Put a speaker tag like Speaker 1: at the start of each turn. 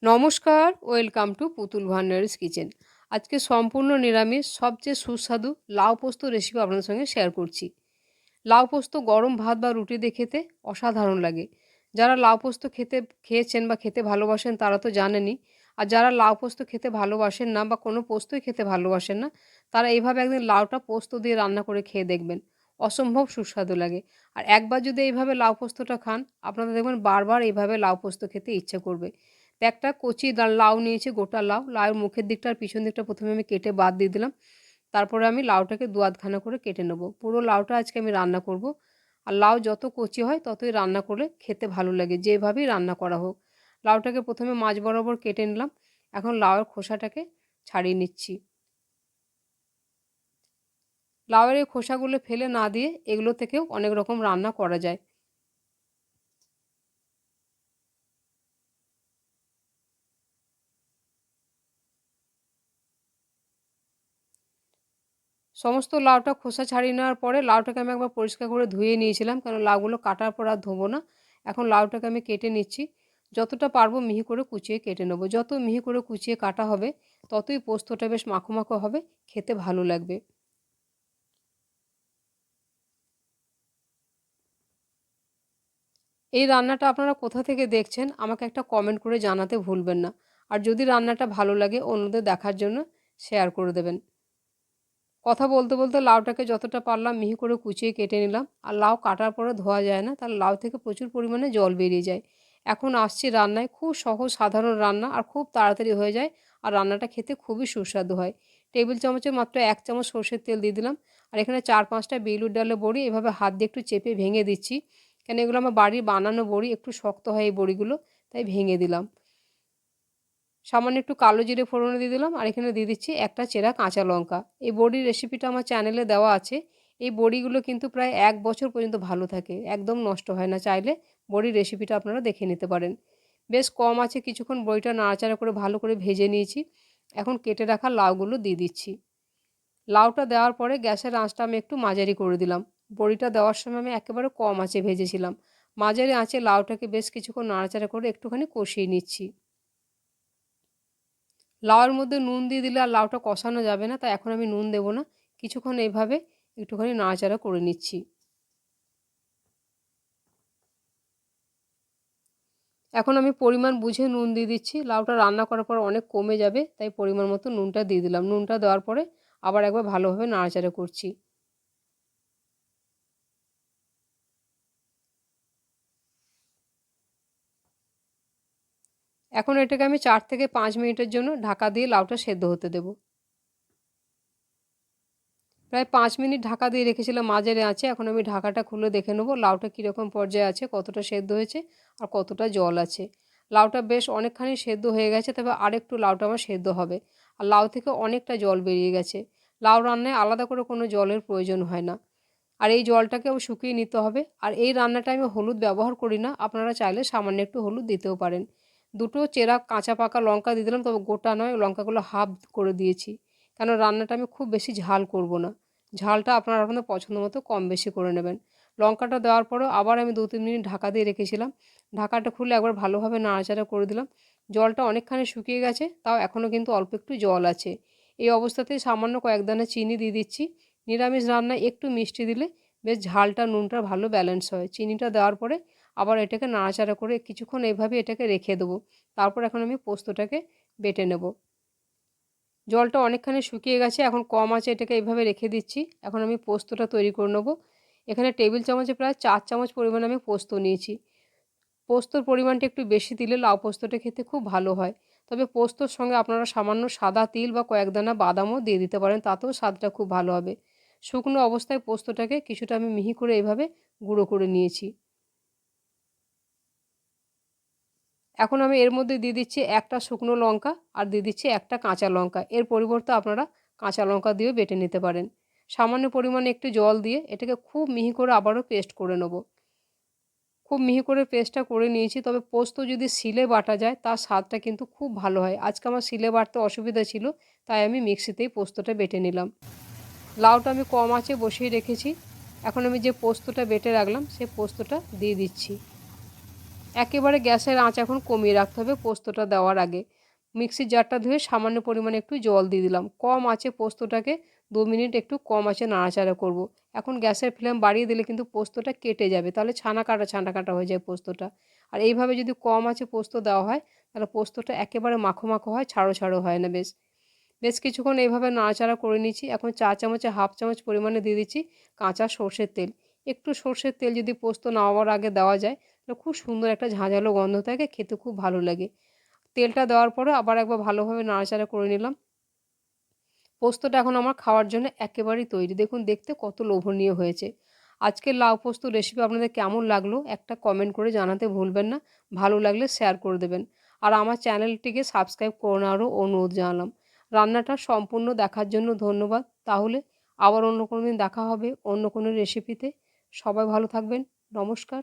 Speaker 1: নমস্কার, welcome to পুতুল ভান্ডারিস kitchen. আজকে সম্পূর্ণ নিরামিষ সবচেয়ে সুস্বাদু লাউ পোস্ত রেসিপি আপনাদের সঙ্গে শেয়ার করছি। লাউ পোস্ত গরম ভাত বা রুটি দিয়ে খেতে অসাধারণ লাগে। যারা লাউ পোস্ত খেয়েছেন বা খেতে ভালোবাসেন তারা তো জানেনই। আর যারা লাউ পোস্ত খেতে ভালোবাসেন না বা কোনো পোস্তই খেতে ভালোবাসেন না, তারা এইভাবে একদিন লাউটা পোস্ত দিয়ে রান্না করে খেয়ে দেখবেন। অসম্ভব সুস্বাদু লাগে। আর একবার যদি এইভাবে লাউ পোস্তটা খান, আপনারা দেখবেন বারবার এইভাবে লাউ পোস্ত খেতে ইচ্ছে করবে। তো একটা কচি লাউ নিয়েছি, গোটা লাউ। লাউয়ের মুখের দিকটা আর পিছন দিকটা প্রথমে আমি কেটে বাদ দিয়ে দিলাম। তারপরে আমি লাউটাকে দু-আধখানা করে কেটে নেব। পুরো লাউটা আজকে আমি রান্না করব। আর লাউ যত কচি হয় ততই রান্না করলে খেতে ভালো লাগে, যেভাবেই রান্না করা হোক। লাউটাকে প্রথমে মাঝ বরাবর কেটে নিলাম। এখন লাউয়ের খোসাটাকে ছাড়িয়ে নিচ্ছি। লাউয়ের এই খোসাগুলো ফেলে না দিয়ে এগুলো থেকেও অনেক রকম রান্না করা যায়। সমস্ত লাউটা খোসা ছাড়িয়ে নেওয়ার পরে লাউটাকে আমি একবার পরিষ্কার করে ধুয়ে নিয়েছিলাম, কারণ লাউগুলো কাটার পর আর ধোবো না। এখন লাউটাকে আমি কেটে নিচ্ছি। যতটা পারবো মিহি করে কুচিয়ে কেটে নেবো। যত মিহি করে কুচিয়ে কাটা হবে ততই পোস্তটা বেশ মাখো মাখো হবে, খেতে ভালো লাগবে। এই রান্নাটা আপনারা কোথা থেকে দেখছেন আমাকে একটা কমেন্ট করে জানাতে ভুলবেন না। আর যদি রান্নাটা ভালো লাগে অন্যদের দেখার জন্য শেয়ার করে দেবেন। কথা বলতে বলতে লাউটাকে যতটা পারলাম মিহি করে কুচিয়ে কেটে নিলাম। আর লাউ কাটার পরে ধোয়া যায় না, তার লাউ থেকে প্রচুর পরিমাণে জল বেরিয়ে যায়। এখন আসছি রান্নায়। খুব সহজ সাধারণ রান্না আর খুব তাড়াতাড়ি হয়ে যায়। আর রান্নাটা খেতে খুবই সুস্বাদু হয়। টেবিল চামচের মাত্র 1 চামচ সর্ষের তেল দিয়ে দিলাম। আর এখানে 4-5টা বিউলির ডালের বড়ি এভাবে হাত দিয়ে একটু চেপে ভেঙে দিচ্ছি। কেন এগুলো আমার বাড়ির বানানো বড়ি, একটু শক্ত হয় এই বড়িগুলো, তাই ভেঙে দিলাম। সামান্য একটু কালো জিরে ফোড়নে দিয়ে দিলাম। আর এখানে দিয়ে দিচ্ছি একটা চেরা কাঁচা লঙ্কা। এই বড়ির রেসিপিটা আমার চ্যানেলে দেওয়া আছে। এই বড়িগুলো কিন্তু প্রায় 1 বছর পর্যন্ত ভালো থাকে, একদম নষ্ট হয় না। চাইলে বড়ির রেসিপিটা আপনারা দেখে নিতে পারেন। বেশ কম আছে কিছুক্ষণ বড়িটা নাড়াচাড়া করে ভালো করে ভেজে নিয়েছি। এখন কেটে রাখা লাউগুলো দিয়ে দিচ্ছি। লাউটা দেওয়ার পরে গ্যাসের আঁচটা আমি একটু মাঝারি করে দিলাম। বড়িটা দেওয়ার সময় আমি একেবারে কম আঁচে ভেজেছিলাম। মাঝারি আঁচে লাউটাকে বেশ কিছুক্ষণ নাড়াচাড়া করে একটুখানি কষিয়ে নিচ্ছি। লাউয়ের মধ্যে নুন দিয়ে দিলে আর লাউটা কষানো যাবে না, তাই এখন আমি নুন দেবো না। কিছুক্ষণ এইভাবে একটুখানি নাড়াচাড়া করে নিচ্ছি। এখন আমি পরিমাণ বুঝে নুন দিয়ে দিচ্ছি। লাউটা রান্না করার পর অনেক কমে যাবে, তাই পরিমাণ মতো নুনটা দিয়ে দিলাম। নুনটা দেওয়ার পরে আবার একবার ভালোভাবে নাড়াচাড়া করছি। এখন এটাকে আমি 4 থেকে 5 মিনিটের জন্য ঢাকা দিয়ে লাউটা সেদ্ধ হতে দেবো। প্রায় 5 মিনিট ঢাকা দিয়ে রেখেছিলাম মাঝারি আঁচে। এখন আমি ঢাকাটা খুলে দেখে নেবো লাউটা কীরকম পর্যায়ে আছে, কতটা সেদ্ধ হয়েছে আর কতটা জল আছে। লাউটা বেশ অনেকখানি সেদ্ধ হয়ে গেছে, তবে আরেকটু লাউটা আমার সেদ্ধ হবে। আর লাউ থেকে অনেকটা জল বেরিয়ে গেছে। লাউ রান্নায় আলাদা করে কোনো জলের প্রয়োজন হয় না। আর এই জলটাকেও শুকিয়ে নিতে হবে। আর এই রান্নাটায় আমি হলুদ ব্যবহার করি না, আপনারা চাইলে সামান্য একটু হলুদ দিতেও পারেন। দুটো চেরা কাঁচা পাকা লঙ্কা দিয়ে দিলাম, তবে গোটা নয়, লঙ্কাগুলো হাফ করে দিয়েছি। কেন রান্নাটা আমি খুব বেশি ঝাল করব না। ঝালটা আপনারা আপনাদের পছন্দ মতো কম বেশি করে নেবেন। লঙ্কাটা দেওয়ার পরেও আবার আমি 2-3 মিনিট ঢাকা দিয়ে রেখেছিলাম। ঢাকাটা খুলে একবার ভালোভাবে নাড়াচাড়া করে দিলাম। জলটা অনেকখানি শুকিয়ে গেছে, তাও এখনও কিন্তু অল্প একটু জল আছে। এই অবস্থাতেই সামান্য কয়েক দানা চিনি দিয়ে দিচ্ছি। নিরামিষ রান্নায় একটু মিষ্টি দিলে বেশ ঝালটা নুনটা ভালো ব্যালেন্স হয়। চিনিটা দেওয়ার পরে আবার এটাকে নাড়াচাড়া করে কিছুক্ষণ এইভাবে এটাকে রেখে দেবো। তারপর এখন আমি পোস্তটাকে বেটে নেব। জলটা অনেকখানি শুকিয়ে গেছে, এখন কম আঁচে এটাকে এইভাবে রেখে দিচ্ছি। এখন আমি পোস্তটা তৈরি করে নেব। এখানে টেবিল চামচে প্রায় 4 চামচ পরিমাণ আমি পোস্ত নিয়েছি। পোস্তর পরিমাণটা একটু বেশি দিলে লাউ পোস্তটা খেতে খুব ভালো হয়। তবে পোস্তর সঙ্গে আপনারা সামান্য সাদা তিল বা কয়েক দানা বাদামও দিয়ে দিতে পারেন, তাতেও স্বাদটা খুব ভালো হবে। শুকনো অবস্থায় পোস্তটাকে কিছুটা আমি মিহি করে এইভাবে গুঁড়ো করে নিয়েছি। এখন আমি এর মধ্যে দিয়ে দিচ্ছি একটা শুকনো লঙ্কা আর দিয়ে দিচ্ছি একটা কাঁচা লঙ্কা। এর পরিবর্তে আপনারা কাঁচা লঙ্কা দিয়েও বেটে নিতে পারেন। সামান্য পরিমাণে একটু জল দিয়ে এটাকে খুব মিহি করে আবারও পেস্ট করে নেব। খুব মিহি করে পেস্টটা করে নিয়েছি, তবে পোস্ত যদি শিলে বাটা যায় তার স্বাদটা কিন্তু খুব ভালো হয়। আজকে আমার শিলে বাটতে অসুবিধা ছিল, তাই আমি মিক্সিতেই পোস্তটা বেটে নিলাম। লাউটা আমি কম আঁচে বসিয়ে রেখেছি। এখন আমি যে পোস্তটা বেটে রাখলাম সেই পোস্তটা দিয়ে দিচ্ছি। একেবারে গ্যাসের আঁচ এখন কমিয়ে রাখতে হবে পোস্তটা দেওয়ার আগে। মিক্সির জারটা ধুয়ে সামান্য পরিমাণে একটু জল দিয়ে দিলাম। কম আঁচে পোস্তটাকে 2 মিনিট একটু কম আঁচে নাড়াচাড়া করব। এখন গ্যাসের ফ্লেম বাড়িয়ে দিলে কিন্তু পোস্তটা কেটে যাবে, তাহলে ছানা কাটা হয়ে যায় পোস্তটা। আর এইভাবে যদি কম আঁচে পোস্ত দেওয়া হয় তাহলে পোস্তটা একেবারে মাখো মাখো হয়, ছাড়ো ছাড়ো হয় না। বেশ কিছুক্ষণ এইভাবে নাড়াচাড়া করে নিচ্ছি। এখন চা চামচে হাফ চামচ পরিমাণে দিয়ে দিচ্ছি কাঁচা সর্ষের তেল। একটু সর্ষের তেল যদি পোস্ত নামাবার আগে দেওয়া যায় তাহলে খুব সুন্দর একটা ঝাঁঝালো গন্ধ থাকে, খেতে খুব ভালো লাগে। তেলটা দেওয়ার পরে আবার একবার ভালোভাবে নাড়াচাড়া করে নিলাম। পোস্তটা এখন আমার খাওয়ার জন্য একেবারেই তৈরি। দেখুন দেখতে কত লোভনীয় হয়েছে। আজকের লাউ পোস্ত রেসিপি আপনাদের কেমন লাগলো একটা কমেন্ট করে জানাতে ভুলবেন না। ভালো লাগলে শেয়ার করে দেবেন। আর আমার চ্যানেলটিকে সাবস্ক্রাইব করে নেওয়ারও অনুরোধ জানালাম। রান্নাটা সম্পূর্ণ দেখার জন্য ধন্যবাদ। তাহলে আবার অন্য কোনো দিন দেখা হবে অন্য কোনো রেসিপিতে। সবাই ভালো থাকবেন। নমস্কার।